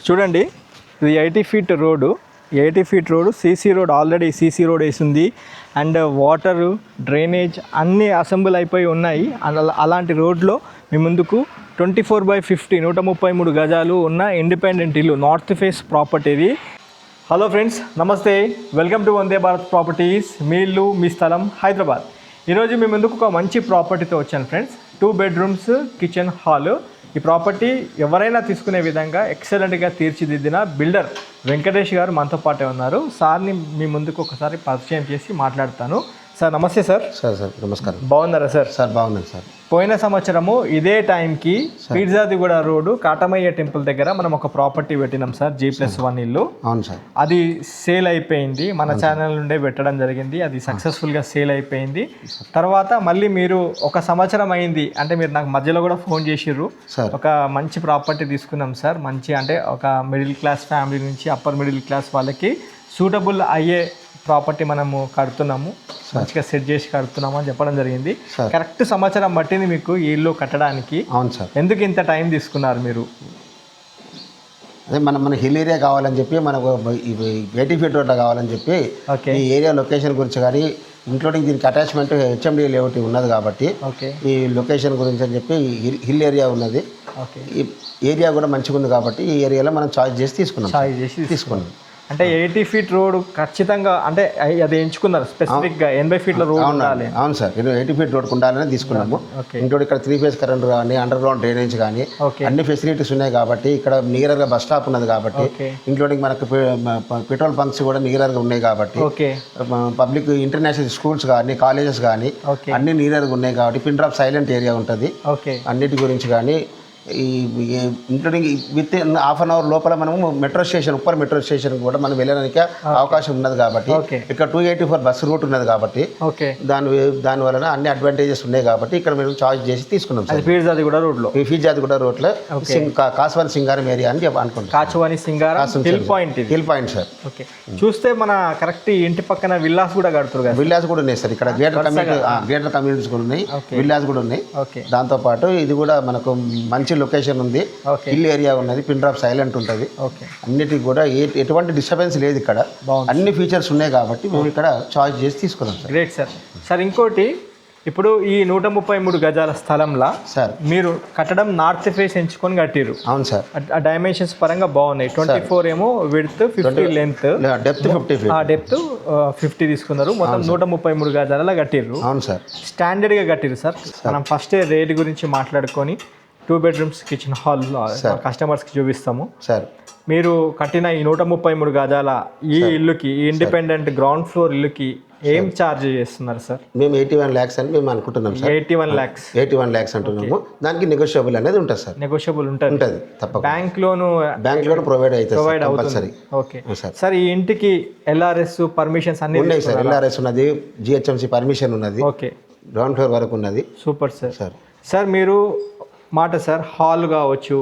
చూడండి, ఇది 80 feet road. 80 feet road, CC road, already CC road వేసింది. అండ్ వాటరు, డ్రైనేజ్ అన్నీ అసెంబుల్ అయిపోయి ఉన్నాయి. అలాంటి రోడ్లో మీ ముందుకు 24/50 133 గజాలు ఉన్న ఇండిపెండెంట్ ఇల్లు, నార్త్ ఫేస్ ప్రాపర్టీ ఇది. హలో ఫ్రెండ్స్, నమస్తే, welcome to Vande Bharat properties. మీ ఇల్లు మీ స్థలం హైదరాబాద్. ఈరోజు మీ ముందుకు ఒక మంచి ప్రాపర్టీతో వచ్చాను ఫ్రెండ్స్. 2 bedrooms, kitchen, hall. ఈ ప్రాపర్టీ ఎవరైనా తీసుకునే విధంగా ఎక్సలెంట్గా తీర్చిదిద్దిన బిల్డర్ వెంకటేష్ గారు మనతో పాటే ఉన్నారు. సార్ని మీ ముందుకు ఒకసారి పరిచయం చేసి మాట్లాడతాను. సార్ నమస్తే. సార్ నమస్కారం. బాగున్నారా సార్? బాగున్నాను సార్. పోయిన సంవత్సరము ఇదే టైంకి పీర్జాదిగూడ రోడ్డు కాటమయ్య టెంపుల్ దగ్గర మనం ఒక ప్రాపర్టీ పెట్టినాం సార్, G+1 ఇల్లు. అవును సార్. అది సేల్ అయిపోయింది, మన ఛానల్ నుండే పెట్టడం జరిగింది. అది సక్సెస్ఫుల్గా సేల్ అయిపోయింది. తర్వాత మళ్ళీ మీరు ఒక సంవత్సరం అయింది అంటే మీరు నాకు మధ్యలో కూడా ఫోన్ చేసిర్రు. ఒక మంచి ప్రాపర్టీ తీసుకున్నాం సార్, మంచి అంటే ఒక మిడిల్ క్లాస్ ఫ్యామిలీ నుంచి అప్పర్ మిడిల్ క్లాస్ వాళ్ళకి సూటబుల్ అయ్యే ప్రాపర్టీ మనము కడుతున్నాము, మంచిగా సెట్ చేసి కడుతున్నాము అని చెప్పడం జరిగింది. కరెక్ట్ సంవత్సరం పట్టింది మీకు ఈ ఇల్లు కట్టడానికి. అవును సార్. ఎందుకు ఇంత టైం తీసుకున్నారు మీరు? అదే మన హిల్ ఏరియా కావాలని చెప్పి, మనకు 80 ఫీట్ రోడ్లో కావాలని చెప్పి, ఈ ఏరియా లొకేషన్ గురించి కానీ ఇంక్లూడింగ్ దీనికి అటాచ్మెంట్ HMD లేఅవుట్ ఉన్నది కాబట్టి ఈ లొకేషన్ గురించి అని చెప్పి హిల్ ఏరియా ఉన్నది. ఈ ఏరియా కూడా మంచిగా ఉంది కాబట్టి ఈ ఏరియాలో మనం చాయిస్ చేసి తీసుకున్నాం. అంటే 80 ఫీట్ రోడ్ ఖచ్చితంగా అంటే అది ఎంచుకున్నారు స్పెసిఫిక్గా 80 ఫీట్ల రోడ్ ఉండాలి. అవును సార్, 80 ఫీట్ రోడ్ ఉండాలని తీసుకున్నాము. ఇంకోటి ఇక్కడ 3 ఫేజ్ కరెంట్ కానీ, అండర్ గ్రౌండ్ డ్రైనేజ్ కానీ అన్ని ఫెసిలిటీస్ ఉన్నాయి కాబట్టి, ఇక్కడ నియర్గా బస్ స్టాప్ ఉన్నది కాబట్టి, ఇంక్లూడింగ్ మనకు పెట్రోల్ బంక్స్ కూడా నియర్గా ఉన్నాయి కాబట్టి, పబ్లిక్ ఇంటర్నేషనల్ స్కూల్స్ కానీ, కాలేజెస్ కానీ అన్ని నియర్గా ఉన్నాయి కాబట్టి పిన్ డ్రాప్ సైలెంట్ ఏరియా ఉంటుంది. అన్నిటి గురించి కానీ ఈ including with half an hour లోపల మనము మెట్రో స్టేషన్, ఉప్పర్ మెట్రో స్టేషన్ కూడా మనం వెళ్ళడానికి అవకాశం ఉన్నది కాబట్టి, ఇక్కడ 284 బస్సు రూట్ ఉన్నది కాబట్టి దాని వలన అన్ని అడ్వాంటేజెస్ ఉన్నాయి కాబట్టి ఇక్కడ మేము చాయిస్ చేసి తీసుకున్నాం సార్. పీర్జాదిగూడ రోడ్లో కాసువాని సింగారం ఏరియా అని అనుకుంటాం. కాసువాని సింగారం హిల్ పాయింట్ సార్. ఓకే, చూస్తే మన కరెక్ట్ ఇంటి పక్కన విల్లాస్ కూడా కడుతున్నారు కదా? విల్లాస్ కూడా ఉన్నాయి సార్. ఇక్కడ గ్రేటర్ కమ్యూనిటీస్ కూడా ఉన్నాయి, విల్లాస్ కూడా ఉన్నాయి. దాంతోపాటు ఇది కూడా మనకు మంచి లొకేషన్ ఉంది, హిల్ ఏరియా ఉన్నది, పిన్ డ్రాప్ సైలెంట్ ఉంటుంది. అన్నిటికి కూడా ఎటువంటి డిస్టర్బెన్స్ లేదు. ఇక్కడ అన్ని ఫీచర్స్ ఉన్నాయి కాబట్టి మేము ఇక్కడ చాయిస్ చేసి తీసుకున్నాం సార్. Great sir. సార్ ఇంకోటి, ఇప్పుడు ఈ 133 గజాల స్థలంలో సార్ మీరు కట్టడం నార్త్ ఫేస్ ఎంచుకొని కట్టిరు. అవును సార్. ఆ డైమెన్షన్స్ పరంగా బాగున్నాయి. 24 ఏమో విడ్త్, 50 లెంత్, డెప్త్ 50, డెప్త్ 50 తీసుకున్నారు. మొత్తం 133 గజాలలో కట్టిర్రు. అవును సార్. స్టాండర్డ్గా కట్టిరు సార్. మనం ఫస్ట్ రేట్ గురించి మాట్లాడుకొని 2 బెడ్రూమ్స్, కిచెన్, హాల్ కస్టమర్స్కి చూపిస్తాము సార్. మీరు కట్టిన ఈ 133 గజాల ఈ ఇల్లుకి, ఈ ఇండిపెండెంట్ గ్రౌండ్ ఫ్లోర్ ఇల్లుకి ఏం ఛార్జ్ చేస్తున్నారు సార్? మేము 81 lakhs అని మేము అనుకుంటున్నాం సార్. 81 lakhs అంటున్నాము. దానికి నెగోషియబుల్ అనేది ఉంటుంది సార్. నెగోషియబుల్ ఉంటుంది తప్పకుండా. బ్యాంక్ లోన్ ప్రొవైడ్ అవుతుంది. Okay sir. ఈ ఇంటికి LRS పర్మిషన్స్ అన్ని ఉన్నాయి సార్. LRS ఉన్నది, GHMC పర్మిషన్ ఉన్నది, ఓకే, గ్రౌండ్ ఫ్లోర్ వరకు ఉన్నది. Super sir. సార్ మీరు మాట సార్ హాల్ కావచ్చు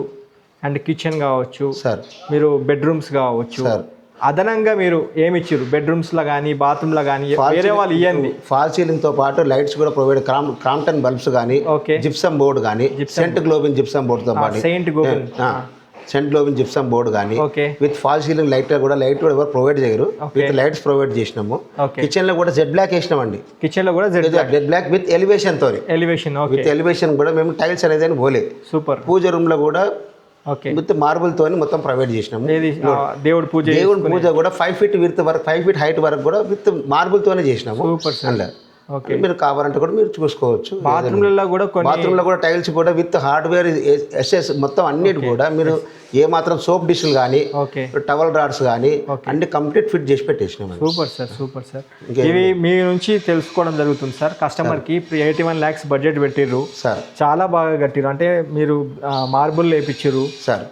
అండ్ కిచెన్ కావచ్చు సార్, మీరు బెడ్రూమ్స్ కావచ్చు సార్, అదనంగా మీరు ఏమి ఇచ్చారు బెడ్రూమ్స్లో కానీ బాత్రూమ్లో కానీ వేరే వాళ్ళు ఇవ్వండి? ఫాల్ సీలింగ్తో పాటు లైట్స్ కూడా ప్రొవైడ్, క్రాంప్టన్ బల్బ్స్ కానీ, జిప్సమ్ బోర్డ్ కానీ, సెంట్ గ్లోబిన్ జిప్సమ్ బోర్డ్తో పాటు సెంట్ గ్లోబిన్ జిప్సమ్ బోర్డు కానీ విత్ ఫాల్ సీలింగ్ లైట్ కూడా ఎవరు ప్రొవైడ్ చేయరు, విత్ లైట్స్ ప్రొవైడ్ చేసినాము. కిచెన్ లో కూడా జెడ్ బ్లాక్ వేసినామండి. కిచెన్ లో కూడా జెడ్ బ్లాక్ విత్ ఎలివేషన్ తో, విత్ ఎలివేషన్ కూడా మేము టైల్స్ అనేది అని పోలే. సూపర్. పూజ రూమ్ లో కూడా విత్ మార్బుల్ తోని మొత్తం ప్రొవైడ్ చేసినాము. దేవుడు పూజ కూడా 5 feet విత్ వరకు, 5 feet హైట్ వరకు కూడా విత్ మార్బుల్ తోనే చేసినాము. అందులో మీరు కావాలంటే కూడా మీరు చూసుకోవచ్చు. బాత్రూమ్లో కూడా టైల్స్ కూడా విత్ హార్డ్వేర్ ఎస్ఎస్ మొత్తం అన్నిటి కూడా మీరు ఏ మాత్రం సోప్ డిష్లు కానీ, టవల్ రాడ్స్ కానీ అన్ని కంప్లీట్ ఫిట్ చేసి పెట్టేసినాం. Super sir. ఇవి మీ నుంచి తెలుసుకోవడం జరుగుతుంది సార్. కస్టమర్కి 81 lakhs బడ్జెట్ పెట్టిర్రు సార్, చాలా బాగా కట్టిర్రు. అంటే మీరు మార్బుల్ వేయించారు సార్,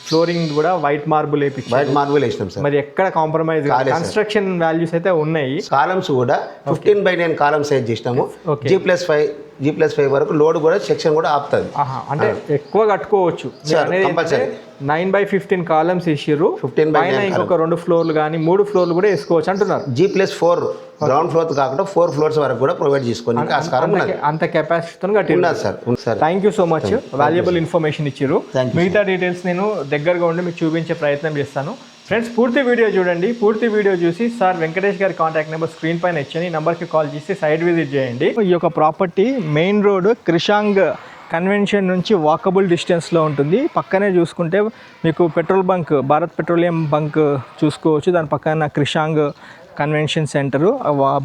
ఫ్లోరింగ్ కూడా వైట్ మార్బుల్ వేసినాం సార్. మరి ఎక్కడ కాంప్రమైజ్, కన్స్ట్రక్షన్ వాల్యూస్ అయితే ఉన్నాయి. కాలమ్స్ కూడా 15/9 కాలమ్ సైజ్ చేసినాము. G+5 G+5 వరకు లోడ్ కూడా సెక్షన్ కూడా ఆపుతుంది. అంటే ఎక్కువ కట్టుకోవచ్చు. కంపల్సరీ 9/15 కాలమ్స్ ఇచ్చిర్రు. 15/9 ఇంకొక 2 ఫ్లోర్లు కానీ 3 ఫ్లోర్లు కూడా వేసుకోవచ్చు అంటున్నారు. G+4 గ్రౌండ్ ఫ్లోర్ కాకుండా 4 ఫ్లోర్స్ వరకు కూడా ప్రొవైడ్ చేసుకోనికి ఆస్కారం ఉన్నది. అంత కెపాసిటీతో కట్టి ఉన్నది sir. Thank you so much, valuable information ఇచ్చిర్రు. మిగతా డీటెయిల్స్ నేను దగ్గరగా ఉండి మీకు చూపించే ప్రయత్నం చేస్తాను. ఫ్రెండ్స్, పూర్తి వీడియో చూడండి. పూర్తి వీడియో చూసి సార్ వెంకటేష్ గారి కాంటాక్ట్ నెంబర్ స్క్రీన్ పైన ఇచ్చాను. ఈ నెంబర్కి కాల్ చేసి సైట్ విజిట్ చేయండి. ఈ యొక్క property main road Krishank convention నుంచి వాకబుల్ డిస్టెన్స్లో ఉంటుంది. పక్కనే చూసుకుంటే మీకు petrol bunk, Bharat petroleum bunk చూసుకోవచ్చు. దాని పక్కన క్రిషాంగ్ కన్వెన్షన్ సెంటరు,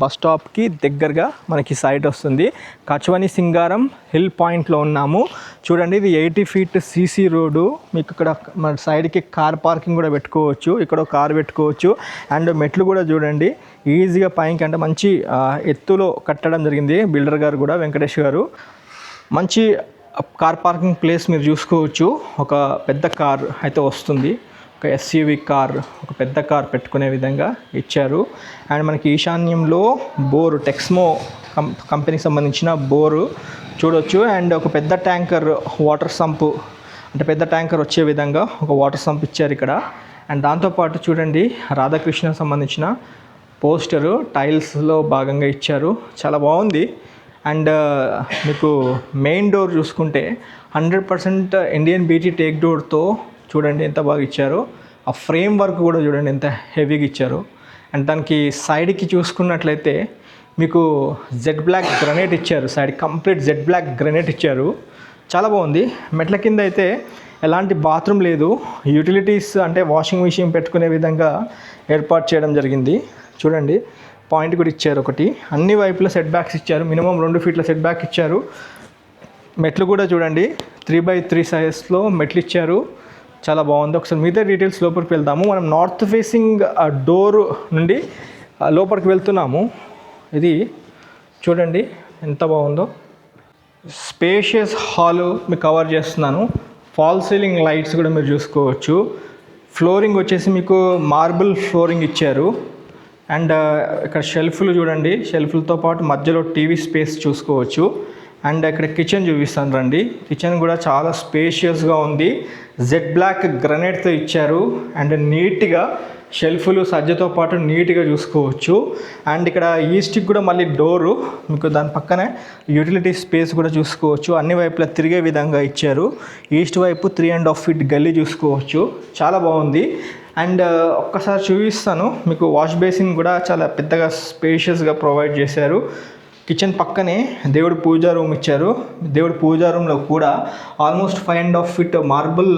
బస్ స్టాప్కి దగ్గరగా మనకి సైట్ వస్తుంది. కచ్వని సింగారం హిల్ పాయింట్లో ఉన్నాము. చూడండి, ఇది 80 feet CC రోడ్డు. మీకు ఇక్కడ మన సైడ్కి కార్ పార్కింగ్ కూడా పెట్టుకోవచ్చు. ఇక్కడ కార్ పెట్టుకోవచ్చు. అండ్ మెట్లు కూడా చూడండి ఈజీగా పైకి, అంటే మంచి ఎత్తులో కట్టడం జరిగింది బిల్డర్ గారు కూడా, వెంకటేష్ గారు. మంచి కార్ పార్కింగ్ ప్లేస్ మీరు చూసుకోవచ్చు. ఒక పెద్ద కార్ అయితే వస్తుంది, ఒక SUV కార్, ఒక పెద్ద కార్ పెట్టుకునే విధంగా ఇచ్చారు. అండ్ మనకి ఈశాన్యంలో బోరు, టెక్స్మో కంపెనీకి సంబంధించిన బోరు చూడొచ్చు. అండ్ ఒక పెద్ద ట్యాంకర్ వాటర్ సంపు, అంటే పెద్ద ట్యాంకర్ వచ్చే విధంగా ఒక వాటర్ సంప్ ఇచ్చారు ఇక్కడ. అండ్ దాంతోపాటు చూడండి రాధాకృష్ణ సంబంధించిన పోస్టరు టైల్స్లో భాగంగా ఇచ్చారు. చాలా బాగుంది. అండ్ మీకు మెయిన్ డోర్ చూసుకుంటే 100% ఇండియన్ బీటీ టేక్ డోర్తో చూడండి ఎంత బాగా ఇచ్చారో. ఆ ఫ్రేమ్ వర్క్ కూడా చూడండి ఎంత హెవీగా ఇచ్చారు. అండ్ దానికి సైడ్కి చూసుకున్నట్లయితే మీకు జెడ్ బ్లాక్ గ్రనైట్ ఇచ్చారు. Side complete jet black granite ఇచ్చారు. చాలా బాగుంది. మెట్ల కింద అయితే ఎలాంటి బాత్రూమ్ లేదు. యూటిలిటీస్ అంటే వాషింగ్ మిషన్ పెట్టుకునే విధంగా ఏర్పాటు చేయడం జరిగింది. చూడండి, పాయింట్ కూడా ఇచ్చారు ఒకటి. అన్ని వైపుల సెట్ బ్యాక్స్ ఇచ్చారు. మినిమం 2 feet సెట్ బ్యాక్ ఇచ్చారు. మెట్లు కూడా చూడండి 3x3 సైజ్లో మెట్లు ఇచ్చారు. చాలా బాగుంది. ఒకసారి మిగతా డీటెయిల్స్ లోపలికి వెళ్దాము. మనం నార్త్ ఫేసింగ్ డోర్ నుండి లోపలికి వెళ్తున్నాము. ఇది చూడండి ఎంత బాగుందో. స్పేషియస్ హాల్ మీకు కవర్ చేస్తున్నాను. ఫాల్ సీలింగ్ లైట్స్ కూడా మీరు చూసుకోవచ్చు. ఫ్లోరింగ్ వచ్చేసి మీకు మార్బుల్ ఫ్లోరింగ్ ఇచ్చారు. అండ్ ఇక్కడ షెల్ఫ్లు చూడండి, షెల్ఫ్లతో పాటు మధ్యలో టీవీ స్పేస్ చూసుకోవచ్చు. అండ్ ఇక్కడ కిచెన్ చూపిస్తాను రండి. కిచెన్ కూడా చాలా స్పేషియస్గా ఉంది. జెడ్ బ్లాక్ గ్రనైట్తో ఇచ్చారు. అండ్ నీట్గా షెల్ఫ్లు సజ్జతో పాటు నీట్గా చూసుకోవచ్చు. అండ్ ఇక్కడ ఈస్ట్కి కూడా మళ్ళీ డోరు, మీకు దాని పక్కనే యూటిలిటీ స్పేస్ కూడా చూసుకోవచ్చు. అన్ని వైపులా తిరిగే విధంగా ఇచ్చారు. ఈస్ట్ వైపు 3.5 feet గల్లీ చూసుకోవచ్చు. చాలా బాగుంది. అండ్ ఒక్కసారి చూపిస్తాను మీకు. వాష్ బేసిన్ కూడా చాలా పెద్దగా స్పేషియస్గా ప్రొవైడ్ చేశారు. కిచెన్ పక్కనే దేవుడి పూజా రూమ్ ఇచ్చారు. దేవుడి పూజా రూమ్లో కూడా ఆల్మోస్ట్ 5.5 feet మార్బుల్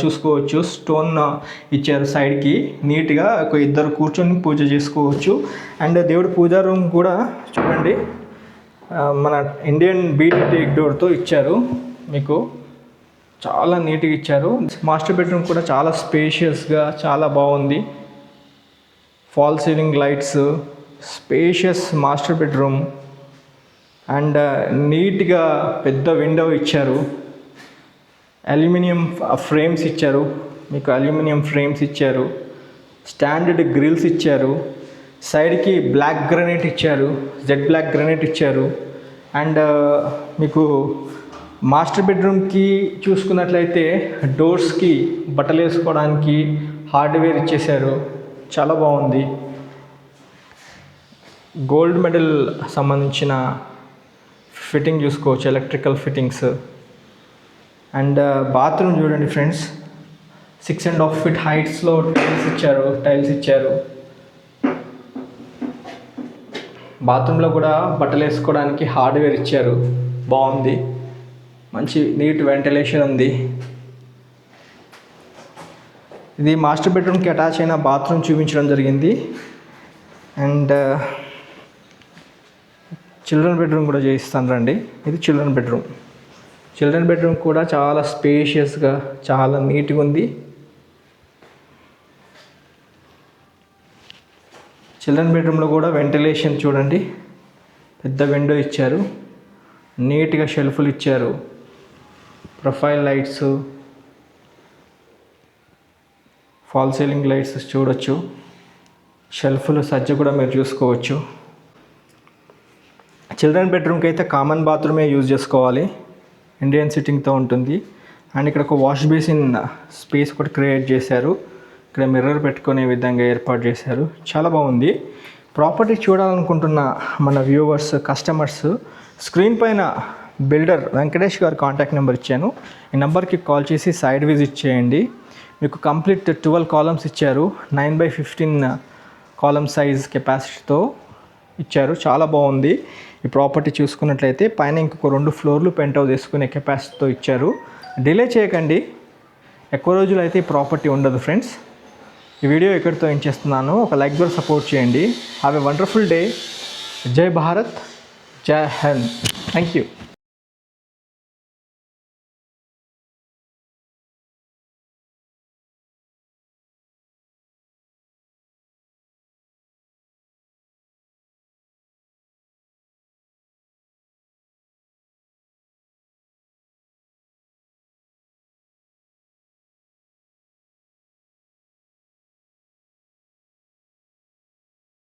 చూసుకోవచ్చు. స్టోన్ ఇచ్చారు సైడ్కి. నీట్గా ఒక 2 కూర్చొని పూజ చేసుకోవచ్చు. అండ్ దేవుడి పూజా రూమ్ కూడా చూడండి మన ఇండియన్ బీటీ టేక్ డోర్తో ఇచ్చారు. మీకు చాలా నీట్గా ఇచ్చారు. మాస్టర్ బెడ్రూమ్ కూడా చాలా స్పేషియస్గా చాలా బాగుంది. Fall ceiling lights, spacious master bedroom. And నీట్గా పెద్ద విండో ఇచ్చారు. అల్యూమినియం ఫ్రేమ్స్ ఇచ్చారు. మీకు అల్యూమినియం ఫ్రేమ్స్ ఇచ్చారు. స్టాండర్డ్ గ్రిల్స్ ఇచ్చారు. సైడ్కి బ్లాక్ గ్రనైట్ ఇచ్చారు. జెడ్ బ్లాక్ గ్రనైట్ ఇచ్చారు. అండ్ మీకు మాస్టర్ బెడ్రూమ్కి చూసుకున్నట్లయితే డోర్స్కి బట్టలు వేసుకోవడానికి హార్డ్వేర్ ఇచ్చేశారు. చాలా బాగుంది. గోల్డ్ మెడల్ సంబంధించిన ఫిట్టింగ్ చూసుకోవచ్చు, ఎలక్ట్రికల్ ఫిట్టింగ్స్. అండ్ బాత్రూమ్ చూడండి ఫ్రెండ్స్, 6.5 feet హైట్స్లో టైల్స్ ఇచ్చారు. బాత్రూంలో కూడా బట్టలు వేసుకోవడానికి హార్డ్వేర్ ఇచ్చారు. బాగుంది. మంచి నీట్ వెంటిలేషన్ ఉంది. ఇది మాస్టర్ బెడ్రూమ్కి అటాచ్ అయిన బాత్రూమ్ చూపించడం జరిగింది. అండ్ చిల్డ్రన్ బెడ్రూమ్ కూడా చేయిస్తాను రండి. ఇది చిల్డ్రన్ బెడ్రూమ్. చిల్డ్రన్ బెడ్రూమ్ కూడా చాలా స్పేషియస్గా చాలా నీట్గా ఉంది. చిల్డ్రన్ బెడ్రూమ్లో కూడా వెంటిలేషన్ చూడండి, పెద్ద విండో ఇచ్చారు. నీట్గా షెల్ఫ్లు ఇచ్చారు. Profile lights, fall ceiling lights చూడొచ్చు. షెల్ఫ్లు సజ్జ కూడా మీరు చూసుకోవచ్చు. చిల్డ్రన్ బెడ్రూమ్కి అయితే కామన్ బాత్రూమే యూజ్ చేసుకోవాలి, ఇండియన్ సిట్టింగ్తో ఉంటుంది. అండ్ ఇక్కడ ఒక వాష్ బేసిన్ స్పేస్ కూడా క్రియేట్ చేశారు. ఇక్కడ మిర్రర్ పెట్టుకునే విధంగా ఏర్పాటు చేశారు. చాలా బాగుంది. ప్రాపర్టీ చూడాలనుకుంటున్న మన వ్యూవర్స్, కస్టమర్స్, స్క్రీన్ పైన బిల్డర్ వెంకటేష్ గారు కాంటాక్ట్ నెంబర్ ఇచ్చాను. ఈ నెంబర్కి కాల్ చేసి సైడ్ విజిట్ చేయండి. మీకు కంప్లీట్ 12 కాలమ్స్ ఇచ్చారు. 9x15 కాలమ్ సైజ్ కెపాసిటీతో ఇచ్చారు. చాలా బాగుంది. ఈ ప్రాపర్టీ చూసుకున్నట్లయితే పైన ఇంకొక 2 ఫ్లోర్లు పెంట్ హౌస్ వేసుకునే కెపాసిటీతో ఇచ్చారు. డిలే చేయకండి, ఎక్కువ రోజులు అయితే ఈ ప్రాపర్టీ ఉండదు ఫ్రెండ్స్. ఈ వీడియో ఎక్కడితో ఏం చేస్తున్నాను, ఒక లైక్ ద్వారా సపోర్ట్ చేయండి. Have a wonderful day. జై భారత్, జై హింద్. Thank you.